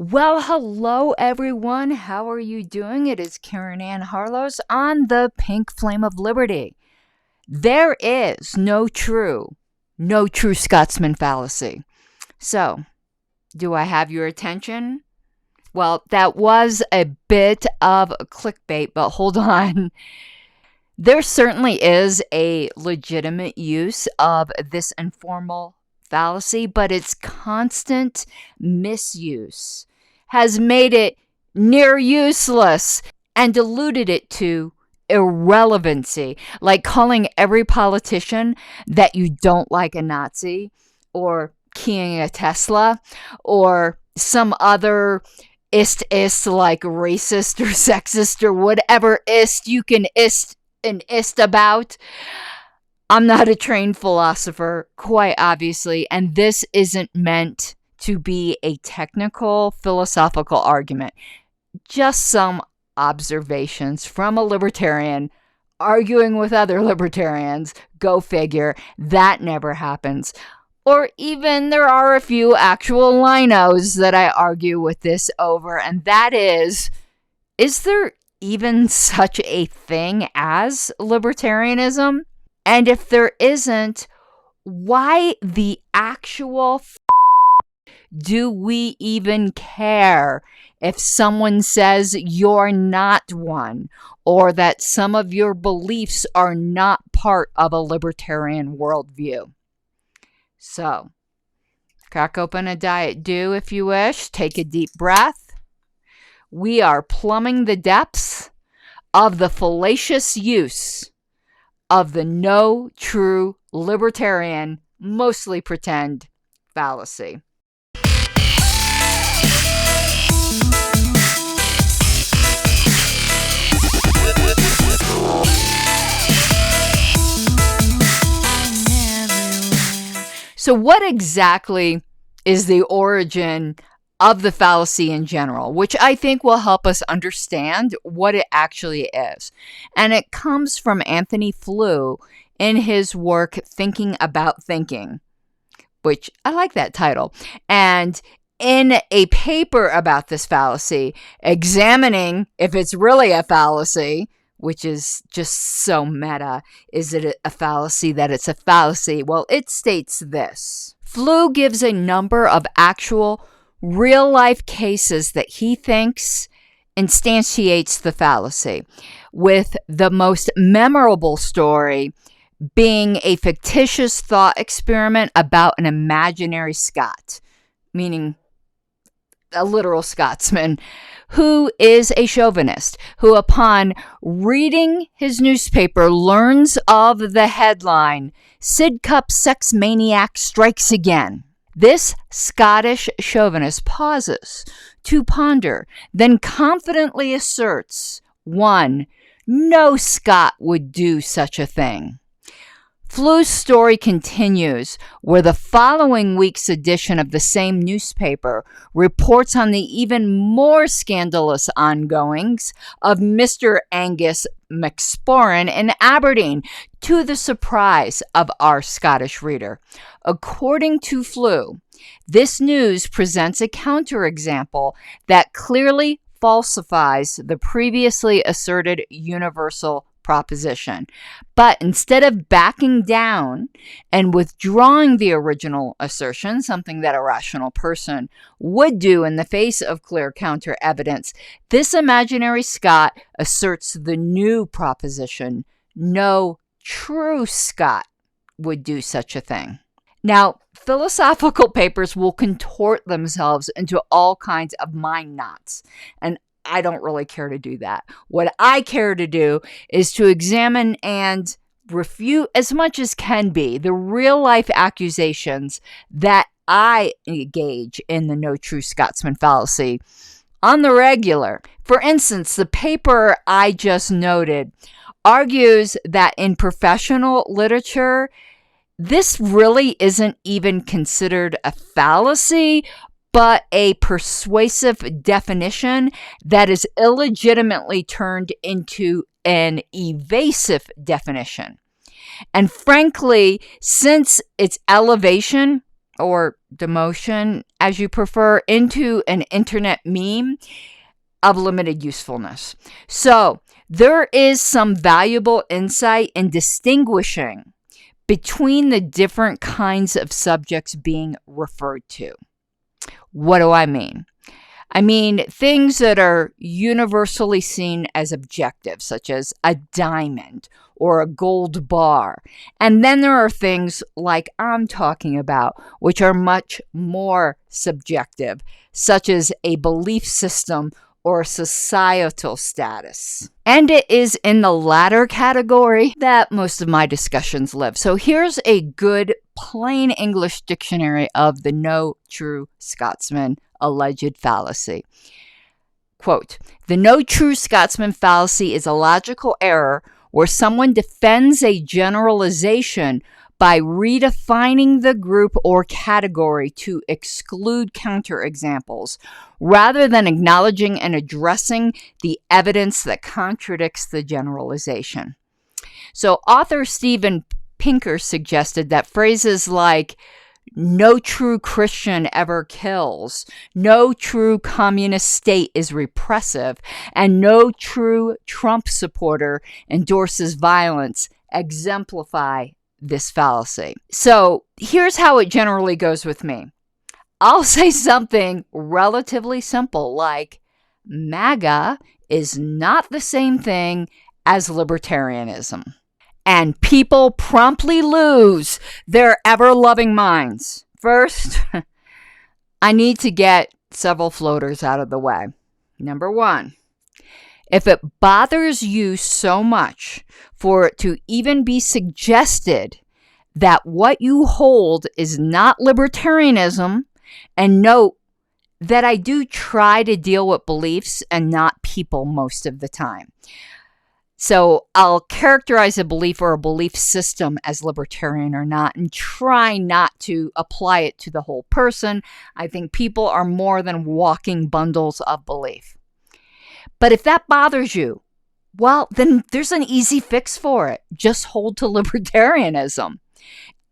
Well, hello everyone. How are you doing? It is Karen Ann Harlows on the Pink Flame of Liberty. There is no true Scotsman fallacy. So, do I have your attention? Well, that was a bit of a clickbait, but hold on. There certainly is a legitimate use of this informal fallacy, but its constant misuse has made it near useless and diluted it to irrelevancy, like calling every politician that you don't like a Nazi, or keying a Tesla, or some other ist like racist or sexist or whatever you can about. I'm not a trained philosopher, quite obviously, and this isn't meant to be a technical philosophical argument. Just some observations from a libertarian arguing with other libertarians. Go figure, that never happens. Or even there are a few actual linos that I argue with this over, and that is there even such a thing as libertarianism? And if there isn't, why the actual do we even care if someone says you're not one, or that some of your beliefs are not part of a libertarian worldview? So, crack open a Diet Dew if you wish, take a deep breath. We are plumbing the depths of the fallacious use of the no true libertarian, mostly pretend fallacy. So what exactly is the origin of the fallacy in general, which I think will help us understand what it actually is? And it comes from Anthony Flew in his work Thinking About Thinking, which I like that title. And in a paper about this fallacy, examining if it's really a fallacy, which is just so meta. Is it a fallacy that it's a fallacy? Well, it states this. Flew gives a number of actual real-life cases that he thinks instantiates the fallacy, with the most memorable story being a fictitious thought experiment about an imaginary Scot, meaning a literal Scotsman, who is a chauvinist, who upon reading his newspaper learns of the headline, "Sidcup Sex Maniac Strikes Again." This Scottish chauvinist pauses to ponder, then confidently asserts, 1. No Scot would do such a thing. Flew's story continues, where the following week's edition of the same newspaper reports on the even more scandalous ongoings of Mr. Angus McSporran in Aberdeen, to the surprise of our Scottish reader. According to Flew, this news presents a counterexample that clearly falsifies the previously asserted universal proposition. But instead of backing down and withdrawing the original assertion, something that a rational person would do in the face of clear counter evidence, this imaginary Scot asserts the new proposition: no true Scot would do such a thing. Now, philosophical papers will contort themselves into all kinds of mind knots, and I don't really care to do that. What I care to do is to examine and refute as much as can be the real life accusations that I engage in the no true Scotsman fallacy on the regular. For instance, the paper I just noted argues that in professional literature, this really isn't even considered a fallacy, but a persuasive definition that is illegitimately turned into an evasive definition. And frankly, since its elevation or demotion, as you prefer, into an internet meme of limited usefulness. So there is some valuable insight in distinguishing between the different kinds of subjects being referred to. What do I mean? I mean things that are universally seen as objective, such as a diamond or a gold bar. And then there are things like I'm talking about, which are much more subjective, such as a belief system or societal status. And it is in the latter category that most of my discussions live. So here's a good plain English dictionary of the No True Scotsman alleged fallacy. Quote, the No True Scotsman fallacy is a logical error where someone defends a generalization by redefining the group or category to exclude counterexamples, rather than acknowledging and addressing the evidence that contradicts the generalization. So author Steven Pinker suggested that phrases like no true Christian ever kills, no true communist state is repressive, and no true Trump supporter endorses violence exemplify this fallacy. So here's how it generally goes with me. I'll say something relatively simple like MAGA is not the same thing as libertarianism. And people promptly lose their ever-loving minds. First, I need to get several floaters out of the way. Number one, if it bothers you so much for it to even be suggested that what you hold is not libertarianism, and note that I do try to deal with beliefs and not people most of the time. So I'll characterize a belief or a belief system as libertarian or not and try not to apply it to the whole person. I think people are more than walking bundles of belief. But if that bothers you, well, then there's an easy fix for it. Just hold to libertarianism.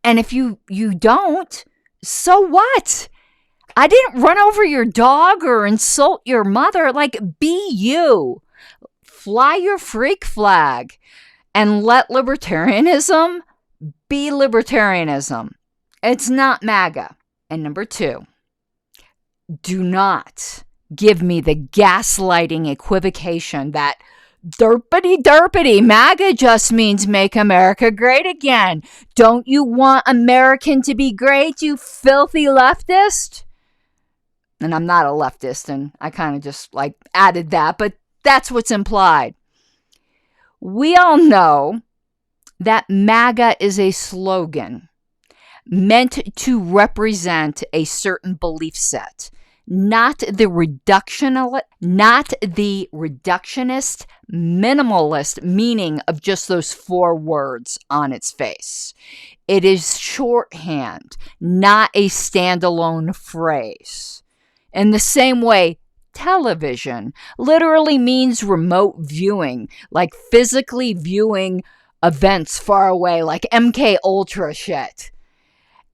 And if you don't, so what? I didn't run over your dog or insult your mother. Like, be you. Fly your freak flag and let libertarianism be libertarianism. It's not MAGA. And number two, do not give me the gaslighting equivocation that derpity MAGA just means make America great again. Don't you want American to be great, you filthy leftist? And I'm not a leftist, and I kind of just added that, but that's what's implied. We all know that MAGA is a slogan meant to represent a certain belief set, not the reductionist, minimalist meaning of just those four words on its face. It is shorthand, not a standalone phrase. In the same way, television literally means remote viewing, like physically viewing events far away, like MK Ultra shit.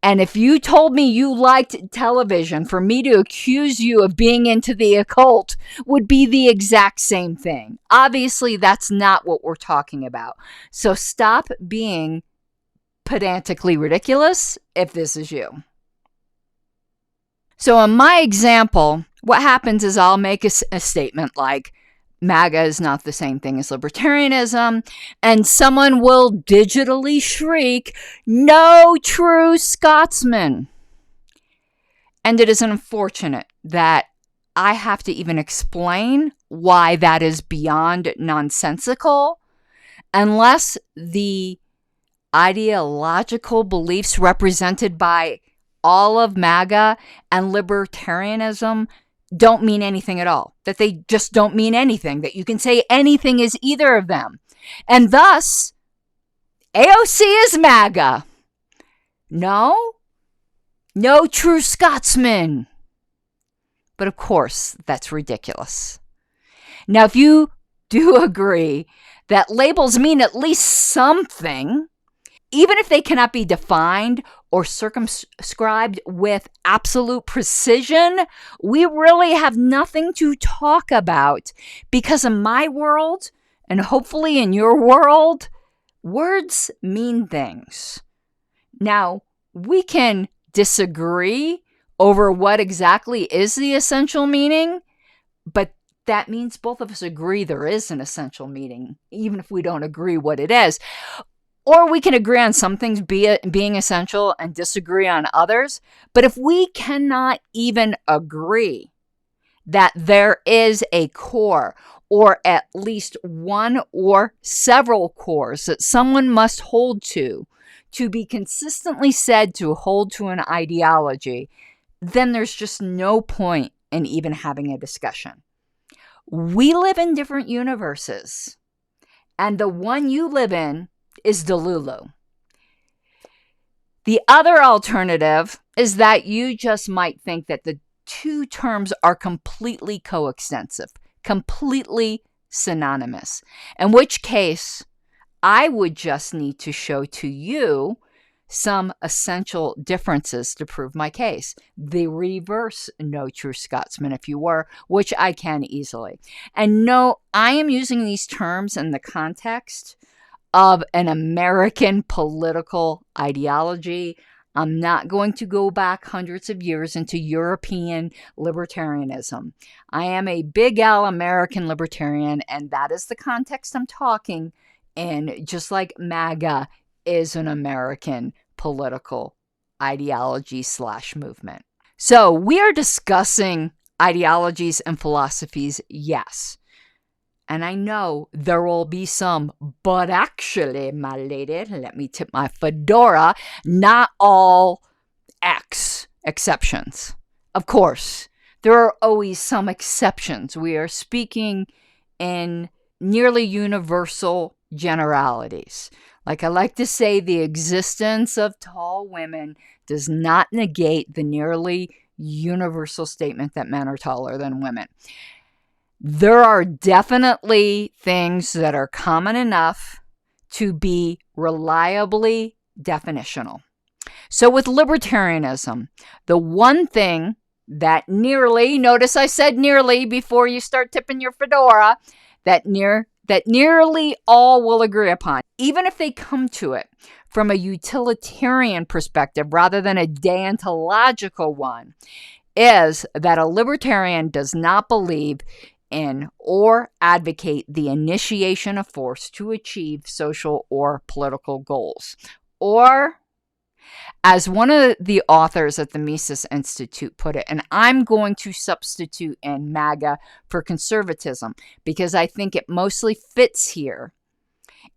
And if you told me you liked television, for me to accuse you of being into the occult would be the exact same thing. Obviously, that's not what we're talking about. So stop being pedantically ridiculous if this is you. So in my example, what happens is I'll make a statement like, MAGA is not the same thing as libertarianism, and someone will digitally shriek, no true Scotsman. And it is unfortunate that I have to even explain why that is beyond nonsensical, unless the ideological beliefs represented by all of MAGA and libertarianism don't mean anything at all, that they just don't mean anything, that you can say anything is either of them. And thus, AOC is MAGA. No true Scotsman. But of course, that's ridiculous. Now, if you do agree that labels mean at least something, even if they cannot be defined or circumscribed with absolute precision, we really have nothing to talk about, because in my world, and hopefully in your world, words mean things. Now, we can disagree over what exactly is the essential meaning, but that means both of us agree there is an essential meaning, even if we don't agree what it is. Or we can agree on some things being essential and disagree on others. But if we cannot even agree that there is a core, or at least one or several cores that someone must hold to be consistently said to hold to an ideology, then there's just no point in even having a discussion. We live in different universes, and the one you live in is Delulu. The other alternative is that you just might think that the two terms are completely coextensive, completely synonymous, in which case I would just need to show to you some essential differences to prove my case. The reverse no true Scotsman, if you were, which I can easily. And no, I am using these terms in the context of an American political ideology. I'm not going to go back hundreds of years into European libertarianism. I am a big L American libertarian, and that is the context I'm talking in, just like MAGA is an American political ideology / movement. So we are discussing ideologies and philosophies, yes. And I know there will be some, but actually, my lady, let me tip my fedora, not all X exceptions. Of course, there are always some exceptions. We are speaking in nearly universal generalities. Like I like to say, the existence of tall women does not negate the nearly universal statement that men are taller than women. There are definitely things that are common enough to be reliably definitional. So with libertarianism, the one thing that nearly, notice I said nearly before you start tipping your fedora, that nearly all will agree upon, even if they come to it from a utilitarian perspective rather than a deontological one, is that a libertarian does not believe in or advocate the initiation of force to achieve social or political goals. Or, as one of the authors at the Mises Institute put it, and I'm going to substitute in MAGA for conservatism because I think it mostly fits here.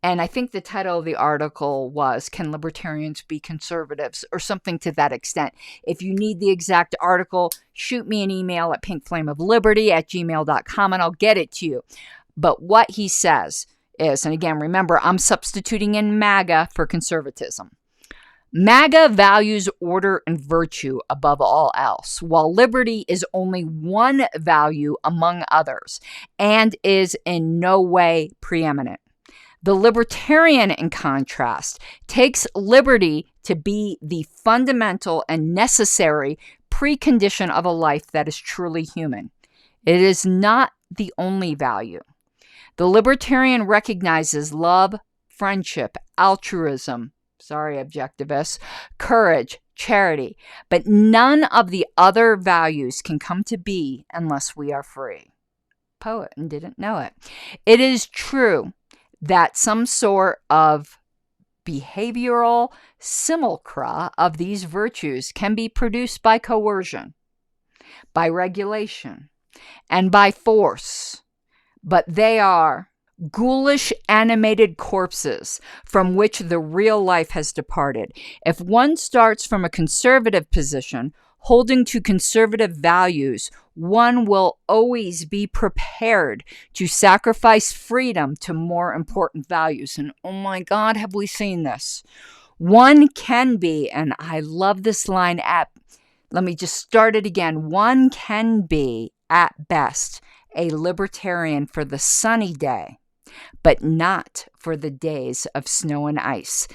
And I think the title of the article was, "Can Libertarians Be Conservatives?" or something to that extent. If you need the exact article, shoot me an email at pinkflameofliberty@gmail.com and I'll get it to you. But what he says is, and again, remember, I'm substituting in MAGA for conservatism. MAGA values order and virtue above all else, while liberty is only one value among others and is in no way preeminent. The libertarian, in contrast, takes liberty to be the fundamental and necessary precondition of a life that is truly human. It is not the only value. The libertarian recognizes love, friendship, altruism, objectivists, courage, charity, but none of the other values can come to be unless we are free. Poet and didn't know it. It is true that some sort of behavioral simulacra of these virtues can be produced by coercion, by regulation, and by force, but they are ghoulish animated corpses from which the real life has departed. If one starts from a conservative position, holding to conservative values, one will always be prepared to sacrifice freedom to more important values. And oh my God, have we seen this? One can be, and I love this line let me just start it again. One can be, at best, a libertarian for the sunny day, but not for the days of snow and ice.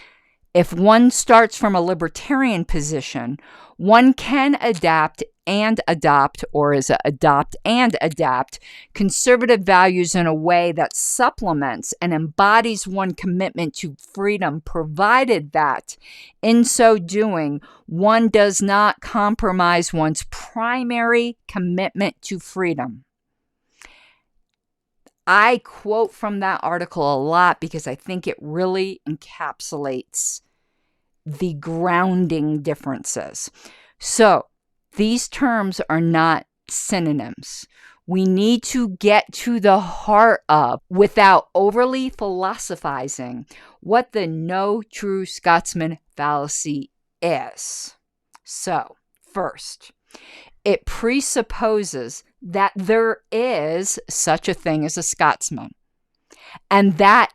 If one starts from a libertarian position, one can adapt and adopt, or is it adopt and adapt, conservative values in a way that supplements and embodies one's commitment to freedom, provided that in so doing, one does not compromise one's primary commitment to freedom. I quote from that article a lot because I think it really encapsulates the grounding differences. So these terms are not synonyms. We need to get to the heart of, without overly philosophizing, what the no true Scotsman fallacy is. So, first, it presupposes that there is such a thing as a Scotsman, and that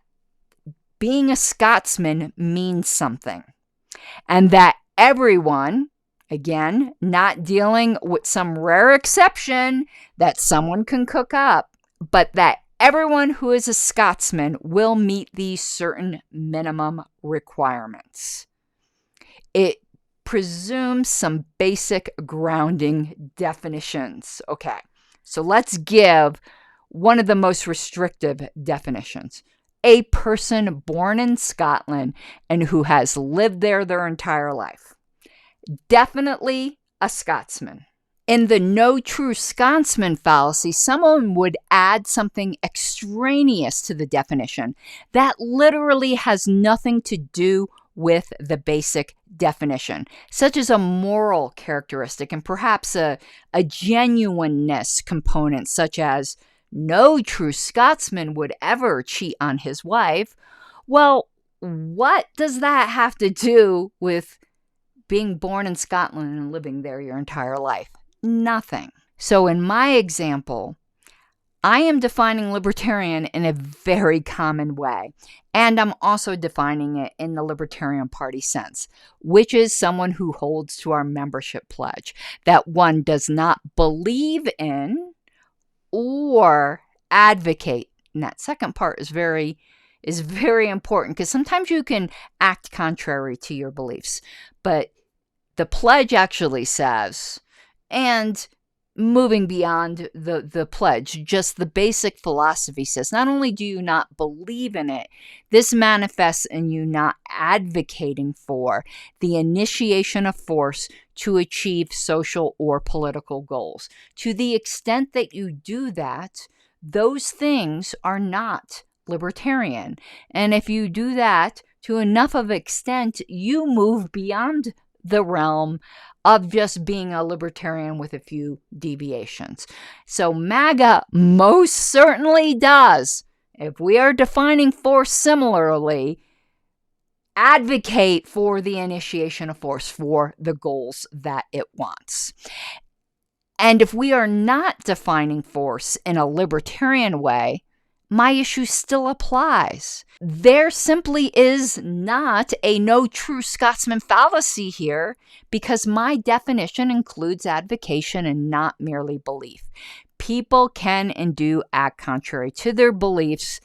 being a Scotsman means something, and that everyone, again, not dealing with some rare exception that someone can cook up, but that everyone who is a Scotsman will meet these certain minimum requirements. It presumes some basic grounding definitions. Okay, so let's give one of the most restrictive definitions. A person born in Scotland and who has lived there their entire life. Definitely a Scotsman. In the no true Scotsman fallacy, someone would add something extraneous to the definition that literally has nothing to do with the basic definition, such as a moral characteristic and perhaps a genuineness component, such as no true Scotsman would ever cheat on his wife. Well, what does that have to do with being born in Scotland and living there your entire life? Nothing. So in my example, I am defining libertarian in a very common way. And I'm also defining it in the Libertarian Party sense, which is someone who holds to our membership pledge that one does not believe in or advocate. And that second part is very important, because sometimes you can act contrary to your beliefs. But the pledge actually says, and moving beyond the pledge, just the basic philosophy says, not only do you not believe in it, this manifests in you not advocating for the initiation of force to achieve social or political goals. To the extent that you do that, those things are not libertarian. And if you do that to enough of extent, you move beyond the realm of just being a libertarian with a few deviations. So MAGA most certainly does, if we are defining force similarly, advocate for the initiation of force for the goals that it wants. And if we are not defining force in a libertarian way, my issue still applies. There simply is not a no true Scotsman fallacy here, because my definition includes advocation and not merely belief. People can and do act contrary to their beliefs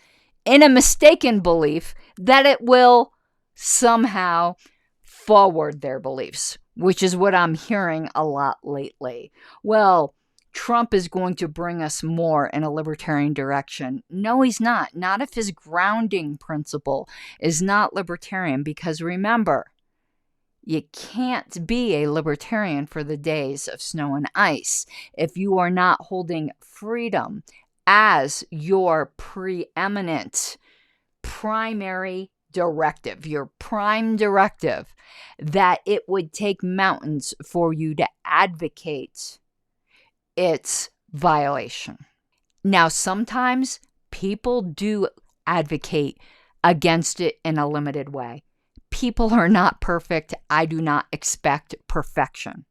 in a mistaken belief that it will somehow forward their beliefs, which is what I'm hearing a lot lately. Well, Trump is going to bring us more in a libertarian direction. No, he's not. Not if his grounding principle is not libertarian, because remember, you can't be a libertarian for the days of snow and ice if you are not holding freedom as your preeminent primary directive, your prime directive, that it would take mountains for you to advocate its violation. Now, sometimes people do advocate against it in a limited way. People are not perfect. I do not expect perfection.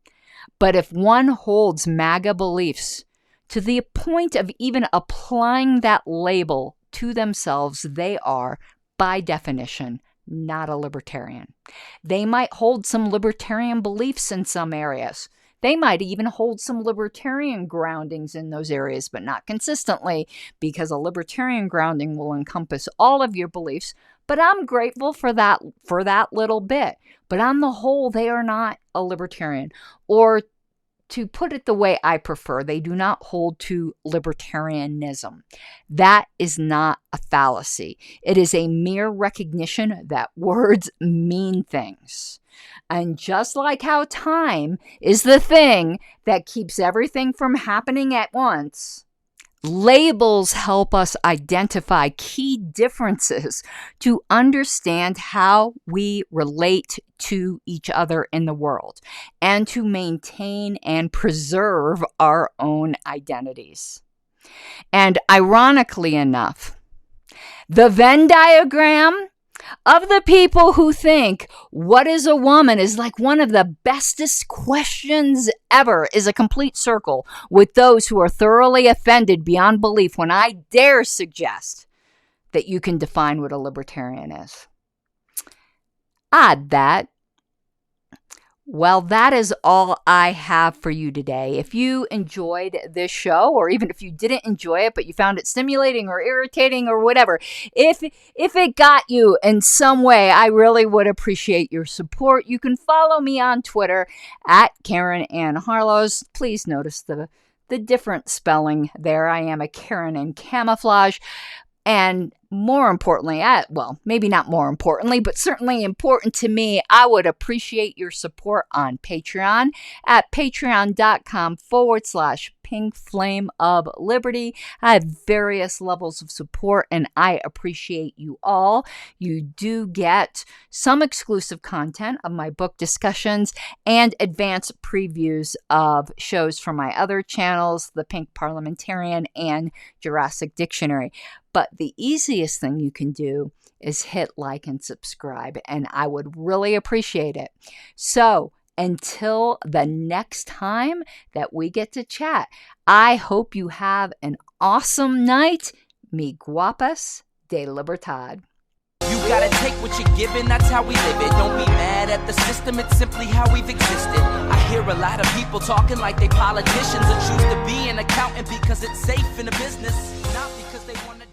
But if one holds MAGA beliefs to the point of even applying that label to themselves, they are, by definition, not a libertarian. They might hold some libertarian beliefs in some areas. They might even hold some libertarian groundings in those areas, but not consistently, because a libertarian grounding will encompass all of your beliefs, But I'm grateful for that little bit. But on the whole, they are not a libertarian. Or to put it the way I prefer, they do not hold to libertarianism. That is not a fallacy. It is a mere recognition that words mean things. And just like how time is the thing that keeps everything from happening at once, labels help us identify key differences to understand how we relate to each other in the world and to maintain and preserve our own identities. And ironically enough, the Venn diagram of the people who think what is a woman is like one of the bestest questions ever is a complete circle with those who are thoroughly offended beyond belief when I dare suggest that you can define what a libertarian is. Odd that. Well, that is all I have for you today. If you enjoyed this show, or even if you didn't enjoy it, but you found it stimulating or irritating or whatever, if it got you in some way, I really would appreciate your support. You can follow me on Twitter at Karen Ann Harlows. Please notice the different spelling there. I am a Karen in camouflage. And more importantly, well, maybe not more importantly, but certainly important to me, I would appreciate your support on Patreon at patreon.com/Pink Flame of Liberty. I have various levels of support and I appreciate you all. You do get some exclusive content of my book discussions and advanced previews of shows from my other channels, the Pink Parliamentarian and Jurassic Dictionary. But the easiest thing you can do is hit like and subscribe, and I would really appreciate it. So until the next time that we get to chat, I hope you have an awesome night. Mi guapas de libertad. You gotta take what you're given, that's how we live it. Don't be mad at the system, it's simply how we've existed. I hear a lot of people talking like they politicians or choose to be an accountant because it's safe in the business, not because they want to